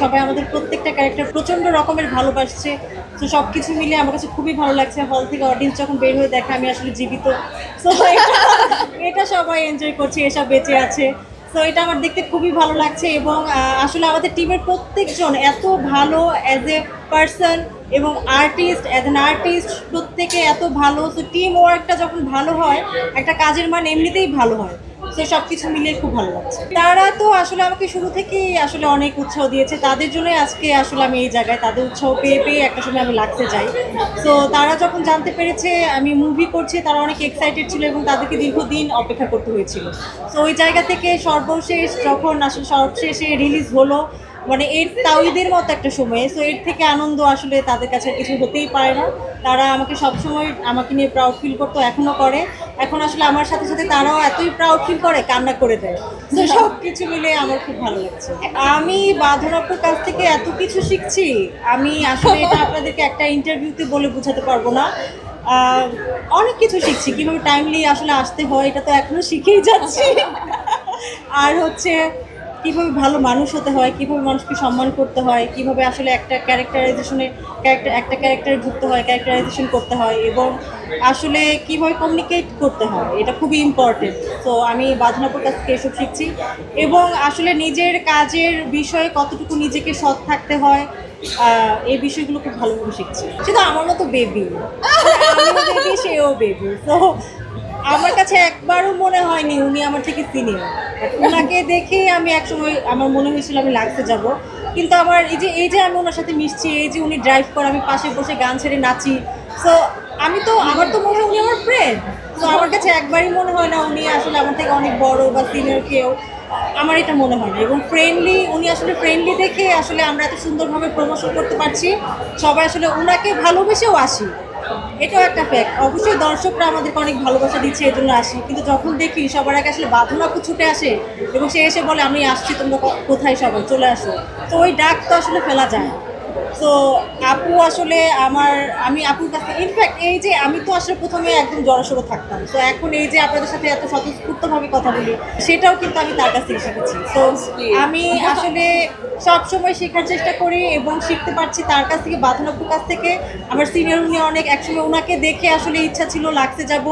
সবাই আমাদের প্রত্যেকটা ক্যারেক্টার প্রচন্ড রকমের ভালোবাসছে। তো সবকিছু মিলে আমার কাছে খুবই ভালো লাগছে। হল থেকে অডিয়েন্স যখন বের হয়ে দেখে আমি আসলে জীবিত, তো এটা সবাই এনজয় করছে, এসব বেঁচে আছে। তো এটা আমার দেখতে খুবই ভালো লাগছে এবং আসলে আমাদের টিমের প্রত্যেকজন এত ভালো অ্যাজ এ পার্সন এবং আর্টিস্ট, অ্যাজ অ্যান আর্টিস্ট প্রত্যেকে এত ভালো। তো টিম ওয়ার্কটা যখন ভালো হয় একটা কাজের মান এমনিতেই ভালো হয়। তো সব কিছু মিলিয়ে খুব ভালো লাগছে। তারা তো আসলে আমাকে শুরু থেকেই আসলে অনেক উৎসাহ দিয়েছে, তাদের জন্যই আজকে আসলে আমি এই জায়গায়। তাদের উৎসাহ পেয়ে পেয়ে একটা সময় আমি লাগতে যাই। তো তারা যখন জানতে পেরেছে আমি মুভি করছি তারা অনেক এক্সাইটেড ছিল এবং তাদেরকে দীর্ঘদিন অপেক্ষা করতে হয়েছিল। তো ওই জায়গা থেকে সর্বশেষ যখন আসলে সবশেষে রিলিজ হলো, মানে এর তাও ঈদের মতো একটা সময়ে, সো এর থেকে আনন্দ আসলে তাদের কাছে কিছু হতেই পারে না। তারা আমাকে সবসময় আমাকে নিয়ে প্রাউড ফিল করতো, এখনও করে। এখন আসলে আমার সাথে সাথে তারাও এতই প্রাউড ফিল করে, কান্না করে দেয়। তো সব কিছু মিলে আমার খুব ভালো লাগছে। আমি বাঁধনাপুর কাছ থেকে এত কিছু শিখছি, আমি আসলে এটা আপনাদেরকে একটা ইন্টারভিউতে বলে বোঝাতে পারবো না। অনেক কিছু শিখছি, কীভাবে টাইমলি আসলে আসতে হয় এটা তো এখনও শিখেই যাচ্ছি। আর হচ্ছে কীভাবে ভালো মানুষ হতে হয়, কীভাবে মানুষকে সম্মান করতে হয়, কীভাবে আসলে একটা একটা ক্যারেক্টারে ঢুকতে হয়, ক্যারেক্টারাইজেশন করতে হয় এবং আসলে কীভাবে কমিউনিকেট করতে হয়, এটা খুবই ইম্পর্টেন্ট। তো আমি বাঁধনাপুর কাছ থেকে এসব শিখছি এবং আসলে নিজের কাজের বিষয়ে কতটুকু নিজেকে সৎ থাকতে হয়, এই বিষয়গুলো খুব ভালোভাবে শিখছি। সেটা আমার মতো বেবি, আমিও বেবি, সেও বেবি। তো আমার কাছে একবারও মনে হয়নি উনি আমার থেকে সিনিয়র। ওনাকে দেখেই আমি একসময় আমার মনে হয়েছিল আমি লাগতে যাব, কিন্তু আমার এই যে আমি ওনার সাথে মিশছি, এই যে উনি ড্রাইভ করে, আমি পাশে বসে গান ছেড়ে নাচি। সো আমার তো মনে হয় উনি আমার ফ্রেন্ড। তো আমার কাছে একবারই মনে হয় না উনি আসলে আমার থেকে অনেক বড় বা সিনিয়র কেউ, আমার এটা মনে হয় না। এবং উনি আসলে ফ্রেন্ডলি দেখে আসলে আমরা এত সুন্দরভাবে প্রমোশন করতে পারছি। সবাই আসলে ওনাকে ভালোবেসেও আসি, এটাও একটা ফ্যাক্ট। অবশ্যই দর্শকরা আমাদেরকে অনেক ভালোবাসা দিচ্ছে, এই জন্য আসি। কিন্তু যখন দেখি সবার আগে আসলে বাঁধনাপু ছুটে আসে এবং সে এসে বলে আমি আসছি, তোমরা কোথায় সবাই চলে আসো, তো ওই ডাক তো আসলে ফেলা যায়। তো আপু আসলে আমি আপুর কাছে ইনফ্যাক্ট এই যে আমি তো আসলে প্রথমে একদম জড়সড়ো থাকতাম, তো এখন এই যে আপনাদের সাথে এত স্বতঃস্ফূর্তভাবে কথা বলি, সেটাও কিন্তু আমি তার কাছ থেকে শিখেছি। তো আমি আসলে সবসময় শেখার চেষ্টা করি এবং শিখতে পারছি তার কাছ থেকে, বাঁধনাপুর কাছ থেকে। আমার সিনিয়র উনি অনেক, একসময় ওনাকে দেখে আসলে ইচ্ছা ছিল লাগতে যাব।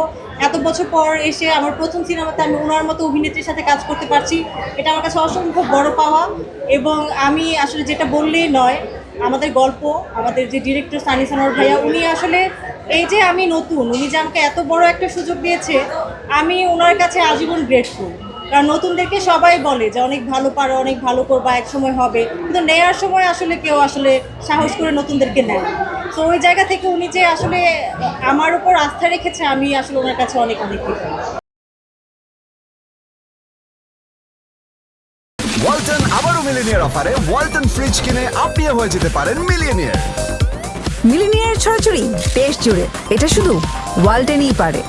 এত বছর পর এসে আমার প্রথম সিনেমাতে আমি ওনার মতো অভিনেত্রীর সাথে কাজ করতে পারছি, এটা আমার কাছে অসম্ভব বড় পাওয়া। এবং আমি আসলে যেটা বললেই নয়, আমাদের গল্প, আমাদের যে ডিরেক্টর সানি সানোয়ার ভাইয়া, উনি আসলে এই যে আমি নতুন, উনি যে আমাকে এত বড় একটা সুযোগ দিয়েছে, আমি ওনার কাছে আজীবন গ্রেটফুল। কারণ নতুনদেরকে সবাই বলে যে অনেক ভালো পারো, অনেক ভালো করবা, এক সময় হবে, কিন্তু নেওয়ার সময় আসলে কেউ আসলে সাহস করে নতুনদেরকে নেয়। তো ওই জায়গা থেকে উনি যে আসলে আমার উপর আস্থা রেখেছে, আমি আসলে ওনার কাছে অনেক অনেক কৃতজ্ঞ। ওয়ালটন আবারও মিলিনিয়ার অফারে ওয়ালটন ফ্রিজ কিনে আপনিও হয়ে যেতে পারেন মিলিয়নিয়ার। মিলিনিয়ার ছড়াছড়ি দেশ জুড়ে, এটা শুধু ওয়ালটেনই পারে।